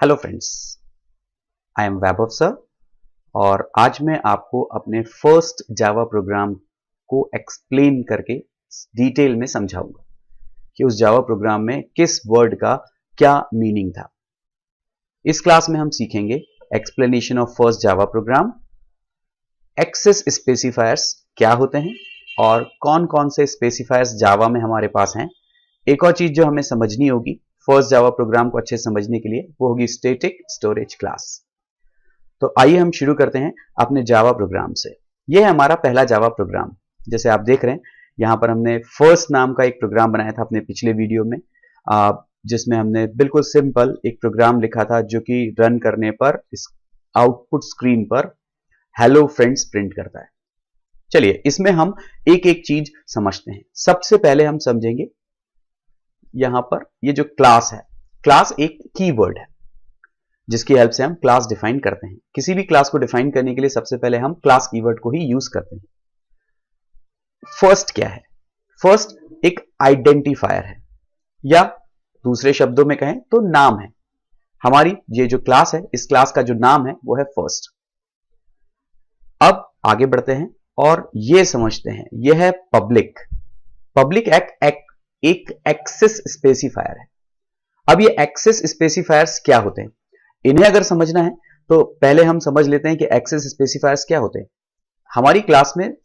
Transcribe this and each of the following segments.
Hello friends, I am Vaibhav sir और आज मैं आपको अपने फर्स्ट जावा प्रोग्राम को एक्सप्लेन करके डिटेल में समझाऊंगा कि उस जावा प्रोग्राम में किस वर्ड का क्या मीनिंग था। इस क्लास में हम सीखेंगे explanation of first Java program, access specifiers क्या होते हैं और कौन कौन से स्पेसिफायर्स जावा में हमारे पास हैं। एक और चीज जो हमें समझनी होगी फर्स्ट जावा प्रोग्राम को अच्छे से समझने के लिए, वो होगी स्टैटिक स्टोरेज क्लास। तो आइए हम शुरू करते हैं अपने जावा प्रोग्राम से। यह है हमारा पहला जावा प्रोग्राम। जैसे आप देख रहे हैं यहां पर हमने फर्स्ट नाम का एक प्रोग्राम बनाया था अपने पिछले वीडियो में, जिसमें हमने बिल्कुल सिंपल एक प्रोग्राम लिखा था जो कि रन करने पर इस आउटपुट स्क्रीन पर हेलो फ्रेंड्स प्रिंट करता है। चलिए इसमें हम एक एक चीज समझते हैं। सबसे पहले हम समझेंगे यहां पर ये जो क्लास है, क्लास एक कीवर्ड है जिसकी हेल्प से हम क्लास डिफाइन करते हैं। किसी भी क्लास को डिफाइन करने के लिए सबसे पहले हम क्लास कीवर्ड को ही यूज करते हैं। फर्स्ट क्या है? फर्स्ट एक आइडेंटिफायर है, या दूसरे शब्दों में कहें तो नाम है। हमारी ये जो क्लास है, इस क्लास का जो नाम है वो है फर्स्ट। अब आगे बढ़ते हैं और ये समझते हैं, यह है पब्लिक। पब्लिक एक एक्सेस स्पेसिफायर है। अब ये एक्सेस स्पेसिफायर्स क्या होते हैं, इन्हें अगर समझना है तो पहले हम समझ लेते हैं कि एक्सेस स्पेसिफायर्स क्या होते हैं। हमारी क्लास में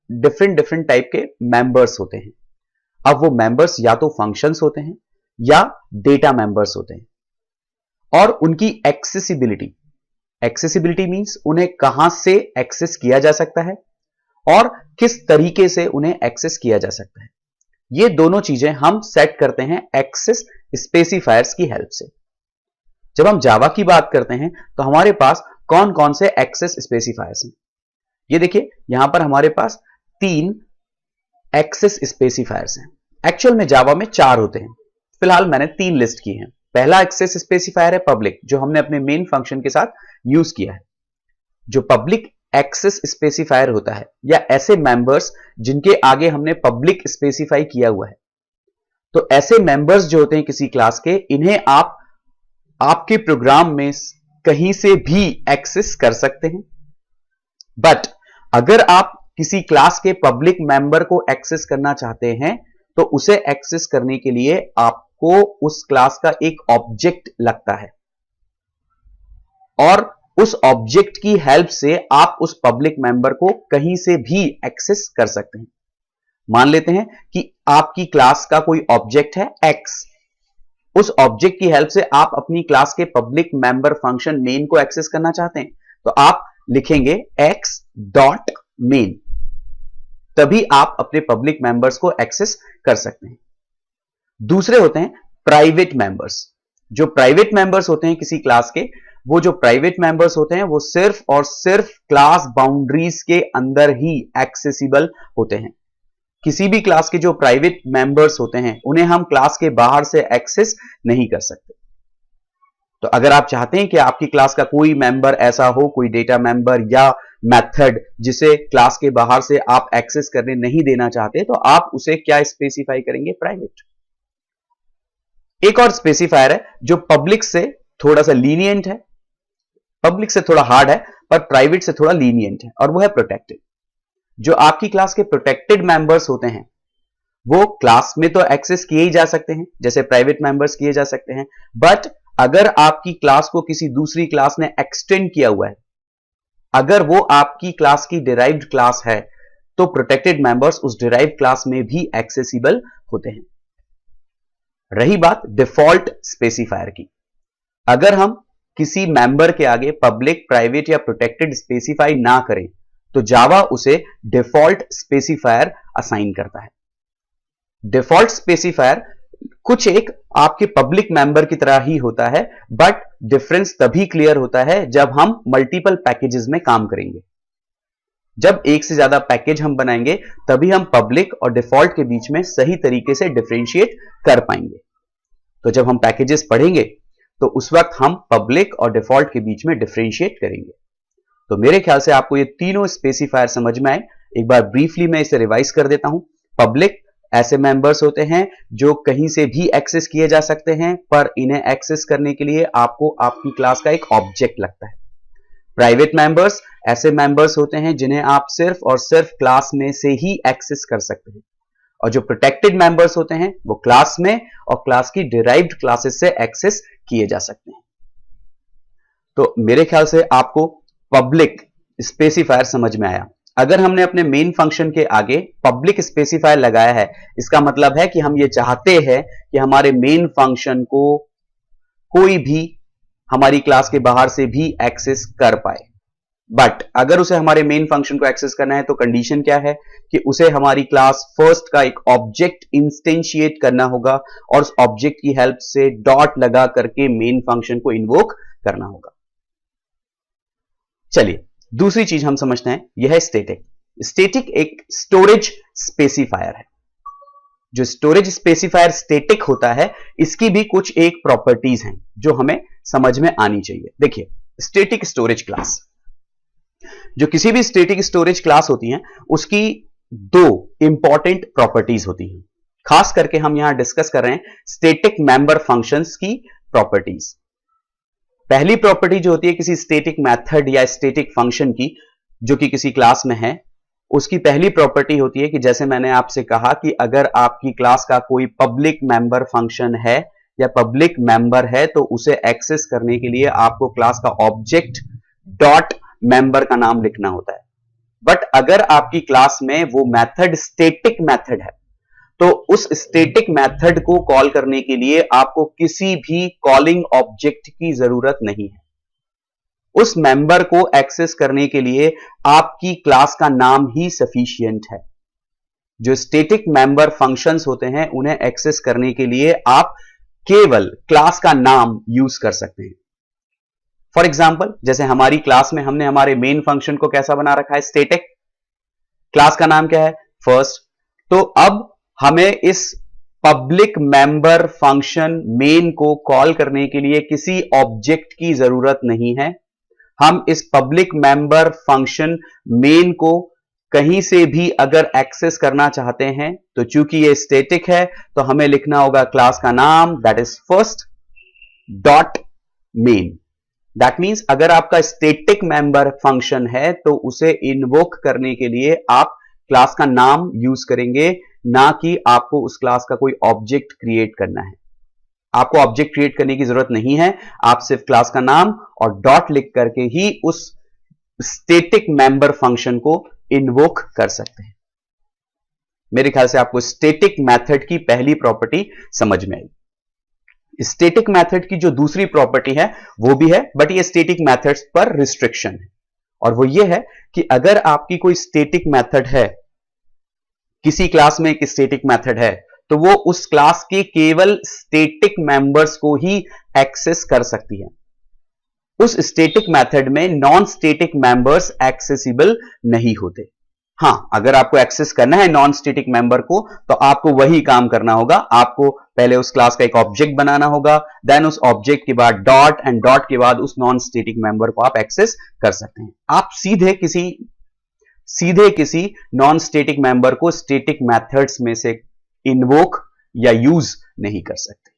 डिफरेंट टाइप के मेंबर्स होते हैं। अब वो मेंबर्स या तो फंक्शंस होते हैं या डेटा मेंबर्स होते हैं, और उनकी एक्सेसिबिलिटी मींस उन्हें कहां से एक्सेस किया जा सकता है और किस तरीके से उन्हें एक्सेस किया जा सकता है। ये दोनों चीजें हम सेट करते हैं एक्सेस स्पेसिफायर्स की हेल्प से। जब हम जावा की बात करते हैं तो हमारे पास कौन कौन से एक्सेस स्पेसिफायर्स हैं, ये देखिए यहां पर हमारे पास 3 एक्सेस स्पेसिफायर्स हैं। एक्चुअल में जावा में 4 होते हैं, फिलहाल मैंने 3 लिस्ट किए हैं। पहला एक्सेस स्पेसिफायर है पब्लिक, जो हमने अपने मेन फंक्शन के साथ यूज किया है। जो पब्लिक एक्सेस स्पेसिफायर होता है, या ऐसे मेंबर्स जिनके आगे हमने पब्लिक स्पेसिफाई किया हुआ है, तो ऐसे मेंबर्स जो होते हैं किसी क्लास के, इन्हें आप आपके प्रोग्राम में कहीं से भी एक्सेस कर सकते हैं। बट अगर आप किसी क्लास के पब्लिक मेंबर को एक्सेस करना चाहते हैं तो उसे एक्सेस करने के लिए आपको उस क्लास का एक ऑब्जेक्ट लगता है, और उस ऑब्जेक्ट की हेल्प से आप उस पब्लिक मेंबर को कहीं से भी एक्सेस कर सकते हैं। मान लेते हैं कि आपकी क्लास का कोई ऑब्जेक्ट है x, उस ऑब्जेक्ट की हेल्प से आप अपनी क्लास के पब्लिक मेंबर फंक्शन मेन को एक्सेस करना चाहते हैं, तो आप लिखेंगे x.main, तभी आप अपने पब्लिक मेंबर्स को एक्सेस कर सकते हैं। दूसरे होते हैं प्राइवेट मेंबर्स। जो प्राइवेट मेंबर्स होते हैं किसी क्लास के, वो जो प्राइवेट मेंबर्स होते हैं वो सिर्फ और सिर्फ क्लास बाउंड्रीज के अंदर ही एक्सेसिबल होते हैं। किसी भी क्लास के जो प्राइवेट मेंबर्स होते हैं उन्हें हम क्लास के बाहर से एक्सेस नहीं कर सकते। तो अगर आप चाहते हैं कि आपकी क्लास का कोई मेंबर ऐसा हो, कोई डेटा मेंबर या मेथड जिसे क्लास के बाहर से आप एक्सेस करने नहीं देना चाहते, तो आप उसे क्या स्पेसिफाई करेंगे? प्राइवेट। एक और स्पेसिफायर है जो पब्लिक से थोड़ा सा लीनियंट है, पब्लिक से थोड़ा हार्ड है पर प्राइवेट से थोड़ा लीनियंट है, और वो है प्रोटेक्टेड। जो आपकी क्लास के प्रोटेक्टेड मेंबर्स होते हैं वो क्लास में तो एक्सेस किए ही जा सकते हैं, जैसे प्राइवेट मेंबर्स किए जा सकते हैं, बट अगर आपकी क्लास को किसी दूसरी क्लास ने एक्सटेंड किया हुआ है, अगर वो आपकी क्लास की डिराइव्ड क्लास है, तो प्रोटेक्टेड मेंबर्स उस डिराइव्ड क्लास में भी एक्सेसिबल होते हैं। रही बात डिफॉल्ट स्पेसिफायर की, अगर हम किसी मेंबर के आगे पब्लिक, प्राइवेट या प्रोटेक्टेड स्पेसिफाई ना करें तो जावा उसे डिफॉल्ट स्पेसिफायर असाइन करता है। डिफॉल्ट स्पेसिफायर कुछ एक आपके पब्लिक मेंबर की तरह ही होता है, बट डिफरेंस तभी क्लियर होता है जब हम मल्टीपल पैकेजेस में काम करेंगे। जब एक से ज्यादा पैकेज हम बनाएंगे तभी हम पब्लिक और डिफॉल्ट के बीच में सही तरीके से डिफरेंशिएट कर पाएंगे। तो जब हम पैकेजेस पढ़ेंगे तो उस वक्त हम पब्लिक और डिफॉल्ट के बीच में डिफरेंशिएट करेंगे। तो मेरे ख्याल से आपको ये तीनों स्पेसिफायर समझ में आए। एक बार ब्रीफली मैं इसे रिवाइज कर देता हूं। पब्लिक ऐसे मेंबर्स होते हैं जो कहीं से भी एक्सेस किए जा सकते हैं, पर इन्हें एक्सेस करने के लिए आपको आपकी क्लास का एक ऑब्जेक्ट लगता है। प्राइवेट मेंबर्स ऐसे मेंबर्स होते हैं जिन्हें आप सिर्फ और सिर्फ क्लास में से ही एक्सेस कर सकते हैं। और जो प्रोटेक्टेड मेंबर्स होते हैं वो क्लास में और क्लास की डिराइव्ड क्लासेस से एक्सेस किए जा सकते हैं। तो मेरे ख्याल से आपको पब्लिक स्पेसिफायर समझ में आया। अगर हमने अपने मेन फंक्शन के आगे पब्लिक स्पेसिफायर लगाया है, इसका मतलब है कि हम ये चाहते हैं कि हमारे मेन फंक्शन को कोई भी हमारी क्लास के बाहर से भी एक्सेस कर पाए। बट अगर उसे हमारे मेन फंक्शन को एक्सेस करना है तो कंडीशन क्या है कि उसे हमारी क्लास फर्स्ट का एक ऑब्जेक्ट इंस्टेंशिएट करना होगा और उस ऑब्जेक्ट की हेल्प से डॉट लगा करके मेन फंक्शन को इन्वोक करना होगा। चलिए दूसरी चीज हम समझते हैं, यह है स्टैटिक। स्टैटिक एक स्टोरेज स्पेसिफायर है। जो स्टोरेज स्पेसिफायर स्टैटिक होता है, इसकी भी कुछ एक प्रॉपर्टीज हैं जो हमें समझ में आनी चाहिए। देखिए, स्टैटिक स्टोरेज क्लास, जो किसी भी स्टैटिक स्टोरेज क्लास होती है उसकी दो इंपॉर्टेंट प्रॉपर्टीज होती हैं। खास करके हम यहां डिस्कस कर रहे हैं स्टैटिक मेंबर फंक्शंस की प्रॉपर्टीज। पहली प्रॉपर्टी जो होती है किसी स्टैटिक मेथड या स्टैटिक फंक्शन की जो कि किसी क्लास में है, उसकी पहली प्रॉपर्टी होती है कि जैसे मैंने आपसे कहा कि अगर आपकी क्लास का कोई पब्लिक मेंबर फंक्शन है या पब्लिक मेंबर है तो उसे एक्सेस करने के लिए आपको क्लास का ऑब्जेक्ट डॉट मेंबर का नाम लिखना होता है। बट अगर आपकी क्लास में वो मेथड स्टैटिक मेथड है तो उस स्टैटिक मेथड को कॉल करने के लिए आपको किसी भी कॉलिंग ऑब्जेक्ट की जरूरत नहीं है। उस मेंबर को एक्सेस करने के लिए आपकी क्लास का नाम ही सफिशिएंट है। जो स्टैटिक मेंबर फंक्शंस होते हैं उन्हें एक्सेस करने के लिए आप केवल क्लास का नाम यूज कर सकते हैं। फॉर एग्जाम्पल, जैसे हमारी क्लास में हमने हमारे मेन फंक्शन को कैसा बना रखा है, स्टैटिक। क्लास का नाम क्या है, फर्स्ट। तो अब हमें इस पब्लिक मेंबर फंक्शन मेन को कॉल करने के लिए किसी ऑब्जेक्ट की जरूरत नहीं है। हम इस पब्लिक मेंबर फंक्शन मेन को कहीं से भी अगर एक्सेस करना चाहते हैं तो चूंकि ये स्टैटिक है तो हमें लिखना होगा क्लास का नाम that is first dot main. That means अगर आपका स्टैटिक मेंबर फंक्शन है तो उसे इन्वोक करने के लिए आप क्लास का नाम यूज करेंगे, ना कि आपको उस क्लास का कोई ऑब्जेक्ट क्रिएट करना है। आपको ऑब्जेक्ट क्रिएट करने की जरूरत नहीं है, आप सिर्फ क्लास का नाम और डॉट लिख करके ही उस स्टैटिक मेंबर फंक्शन को इन्वोक कर सकते हैं। मेरे ख्याल से आपको स्टैटिक मेथड की पहली प्रॉपर्टी समझ में आई। स्टैटिक मेथड की जो दूसरी प्रॉपर्टी है वो भी है, बट ये स्टैटिक मेथड्स पर रिस्ट्रिक्शन है, और वो ये है कि अगर आपकी कोई स्टैटिक मेथड है, किसी क्लास में एक स्टैटिक मेथड है, तो वो उस क्लास के केवल स्टैटिक मेंबर्स को ही एक्सेस कर सकती है। उस स्टैटिक मेथड में नॉन स्टैटिक मेंबर्स एक्सेसिबल नहीं होते। हां, अगर आपको एक्सेस करना है नॉन स्टैटिक मेंबर को तो आपको वही काम करना होगा। आपको पहले उस क्लास का एक ऑब्जेक्ट बनाना होगा, देन उस ऑब्जेक्ट के बाद डॉट एंड डॉट के बाद उस नॉन स्टैटिक मेंबर को आप एक्सेस कर सकते हैं। आप सीधे किसी नॉन स्टैटिक मेंबर को स्टैटिक मेथड्स में से इन्वोक या यूज नहीं कर सकते।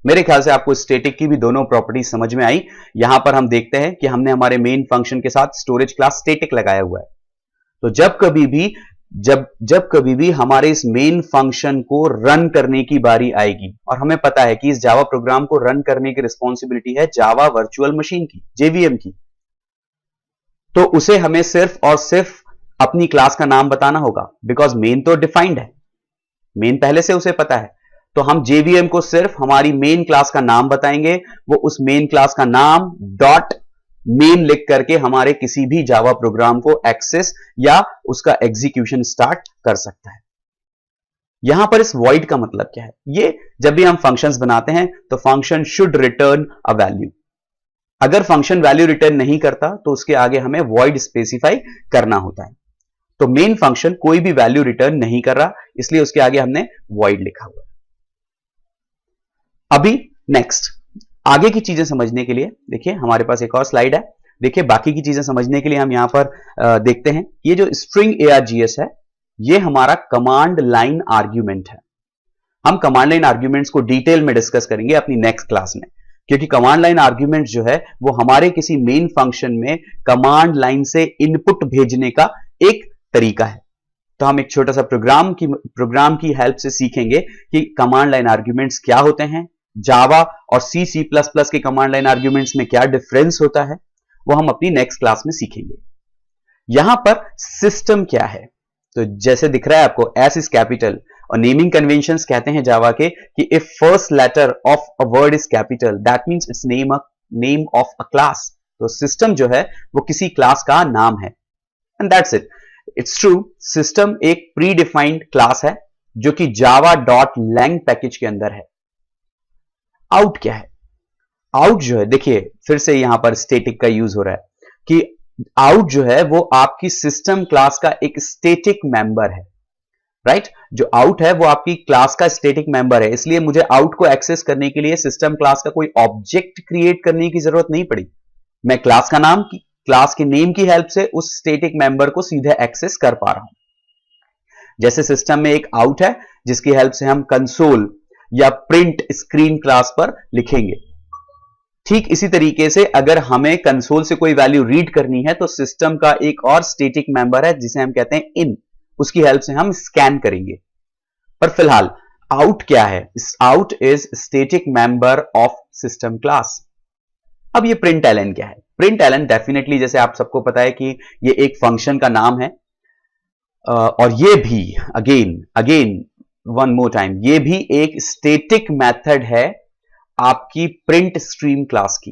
मेरे ख्याल से आपको स्टैटिक की भी दोनों प्रॉपर्टी समझ में आई। यहां पर हम देखते हैं कि हमने हमारे मेन फंक्शन के साथ स्टोरेज क्लास स्टैटिक लगाया हुआ है। तो जब कभी भी हमारे इस मेन फंक्शन को रन करने की बारी आएगी, और हमें पता है कि इस जावा प्रोग्राम को रन करने की रिस्पॉन्सिबिलिटी है जावा वर्चुअल मशीन की, जेवीएम की, तो उसे हमें सिर्फ और सिर्फ अपनी क्लास का नाम बताना होगा, बिकॉज मेन तो डिफाइंड है, मेन पहले से उसे पता है। तो हम जेवीएम को सिर्फ हमारी मेन क्लास का नाम बताएंगे, वो उस मेन क्लास का नाम डॉट मेन लिख करके हमारे किसी भी जावा प्रोग्राम को एक्सेस या उसका एग्जीक्यूशन स्टार्ट कर सकता है। यहां पर इस वॉइड का मतलब क्या है, ये जब भी हम फंक्शंस बनाते हैं तो function should return a value. अगर फंक्शन वैल्यू रिटर्न नहीं करता तो उसके आगे हमें वॉइड स्पेसिफाई करना होता है। तो मेन फंक्शन कोई भी वैल्यू रिटर्न नहीं कर रहा, इसलिए उसके आगे हमने वॉइड लिखा हुआ है। अभी नेक्स्ट आगे की चीजें समझने के लिए देखिए हमारे पास एक और स्लाइड है। देखिए बाकी की चीजें समझने के लिए हम यहां पर देखते हैं, ये जो स्ट्रिंग ARGS है ये हमारा कमांड लाइन आर्ग्यूमेंट है। हम कमांड लाइन आर्ग्यूमेंट्स को डिटेल में डिस्कस करेंगे अपनी नेक्स्ट क्लास में, क्योंकि कमांड लाइन आर्ग्यूमेंट जो है वो हमारे किसी मेन फंक्शन में कमांड लाइन से इनपुट भेजने का एक तरीका है। तो हम एक छोटा सा प्रोग्राम की हेल्प से सीखेंगे कि कमांड लाइन आर्ग्यूमेंट्स क्या होते हैं, जावा और सी प्लस प्लस के कमांड लाइन आर्ग्यूमेंट्स में क्या डिफरेंस होता है, वो हम अपनी नेक्स्ट क्लास में सीखेंगे। यहां पर सिस्टम क्या है, तो जैसे दिख रहा है आपको एस इज कैपिटल, और नेमिंग कन्वेंशंस कहते हैं जावा के कि if first letter of a word is capital that means it's name of a class. तो सिस्टम जो है वो किसी क्लास का नाम है, and that's it. It's true, system एक प्री डिफाइंड क्लास है जो कि java.lang पैकेज के अंदर है। आउट क्या है? आउट जो है, देखिए फिर से यहां पर स्टेटिक का यूज हो रहा है कि आउट जो है वो आपकी सिस्टम क्लास का एक स्टेटिक मेंबर है, राइट? जो आउट है वो आपकी क्लास का स्टेटिक मेंबर है, इसलिए मुझे आउट को एक्सेस करने के लिए सिस्टम क्लास का कोई ऑब्जेक्ट क्रिएट करने की जरूरत नहीं पड़ी। मैं क्लास का नाम, क्लास के नेम की हेल्प से उस स्टेटिक मेंबर को सीधे एक्सेस कर पा रहा हूं। जैसे सिस्टम में एक आउट है जिसकी हेल्प से हम कंसोल या प्रिंट स्क्रीन क्लास पर लिखेंगे, ठीक इसी तरीके से अगर हमें कंसोल से कोई वैल्यू रीड करनी है तो सिस्टम का एक और स्टेटिक मेंबर है जिसे हम कहते हैं इन, उसकी हेल्प से हम स्कैन करेंगे। पर फिलहाल आउट क्या है? Out is static member of system class. अब ये प्रिंट एलन क्या है? प्रिंट एलन डेफिनेटली जैसे आप सबको पता है कि ये एक फंक्शन का नाम है, और ये भी अगेन वन मोर टाइम, ये भी एक स्टेटिक मेथड है आपकी प्रिंट स्ट्रीम क्लास की।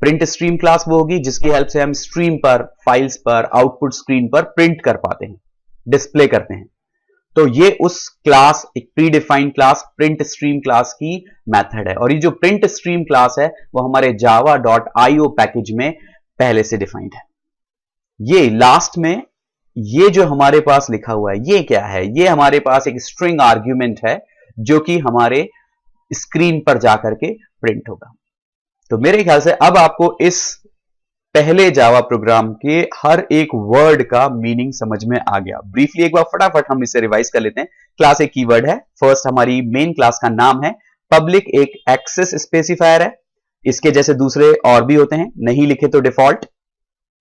प्रिंट स्ट्रीम क्लास वो होगी जिसकी हेल्प से हम स्ट्रीम पर, फाइल्स पर, आउटपुट स्क्रीन पर प्रिंट कर पाते हैं, डिस्प्ले करते हैं। तो ये उस क्लास, एक predefined class print stream class की मेथड है, और ये जो प्रिंट स्ट्रीम क्लास है वो हमारे java.io पैकेज में पहले से डिफाइंड है। ये लास्ट में ये जो हमारे पास लिखा हुआ है ये क्या है? ये हमारे पास एक स्ट्रिंग आर्ग्यूमेंट है जो कि हमारे स्क्रीन पर जाकर के प्रिंट होगा। तो मेरे ख्याल से अब आपको इस पहले जावा प्रोग्राम के हर एक वर्ड का मीनिंग समझ में आ गया। ब्रीफली एक बार फटाफट हम इसे रिवाइज कर लेते हैं। क्लास एक कीवर्ड है, फर्स्ट हमारी मेन क्लास का नाम है, पब्लिक एक एक्सेस स्पेसिफायर है, इसके जैसे दूसरे और भी होते हैं, नहीं लिखे तो डिफॉल्ट,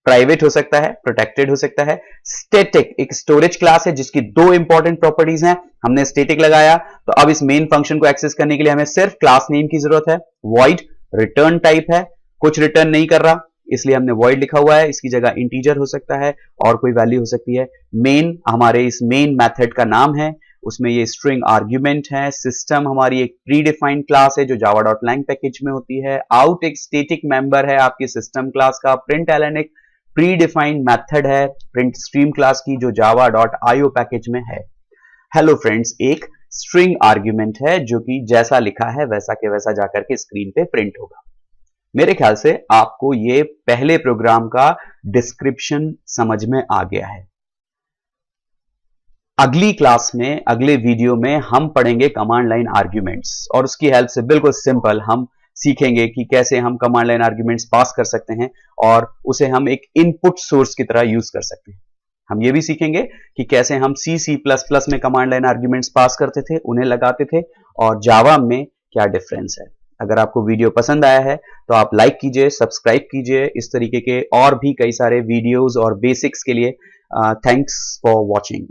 प्राइवेट हो सकता है, प्रोटेक्टेड हो सकता है। स्टैटिक एक स्टोरेज क्लास है जिसकी दो इंपॉर्टेंट प्रॉपर्टीज हैं, हमने स्टैटिक लगाया तो अब इस मेन फंक्शन को एक्सेस करने के लिए हमें सिर्फ क्लास नेम की जरूरत है। वॉइड रिटर्न टाइप है, कुछ रिटर्न नहीं कर रहा इसलिए हमने वॉइड लिखा हुआ है, इसकी जगह इंटीजर हो सकता है और कोई वैल्यू हो सकती है। मेन हमारे इस मेन मेथड का नाम है, उसमें ये स्ट्रिंग आर्ग्यूमेंट है। सिस्टम हमारी एक प्री डिफाइंड क्लास है जो java.lang पैकेज में होती है। आउट एक स्टैटिक मेंबर है आपकी सिस्टम क्लास का। प्रिंट एलन एक प्री डिफाइंड मेथड है प्रिंट स्ट्रीम क्लास की जो java.io पैकेज में है। हेलो फ्रेंड्स एक स्ट्रिंग आर्ग्यूमेंट है जो कि जैसा लिखा है वैसा के वैसा जाकर के स्क्रीन पे प्रिंट होगा। मेरे ख्याल से आपको ये पहले प्रोग्राम का डिस्क्रिप्शन समझ में आ गया है। अगली क्लास में, अगले वीडियो में हम पढ़ेंगे कमांड लाइन आर्ग्यूमेंट्स, और उसकी हेल्प से बिल्कुल सिंपल हम सीखेंगे कि कैसे हम कमांड लाइन आर्ग्यूमेंट्स पास कर सकते हैं और उसे हम एक इनपुट सोर्स की तरह यूज कर सकते हैं। हम ये भी सीखेंगे कि कैसे हम C++ में कमांड लाइन आर्ग्यूमेंट्स पास करते थे, उन्हें लगाते थे, और जावा में क्या डिफरेंस है। अगर आपको वीडियो पसंद आया है तो आप लाइक कीजिए, सब्सक्राइब कीजिए। इस तरीके के और भी कई सारे वीडियोस और बेसिक्स के लिए थैंक्स फॉर वॉचिंग।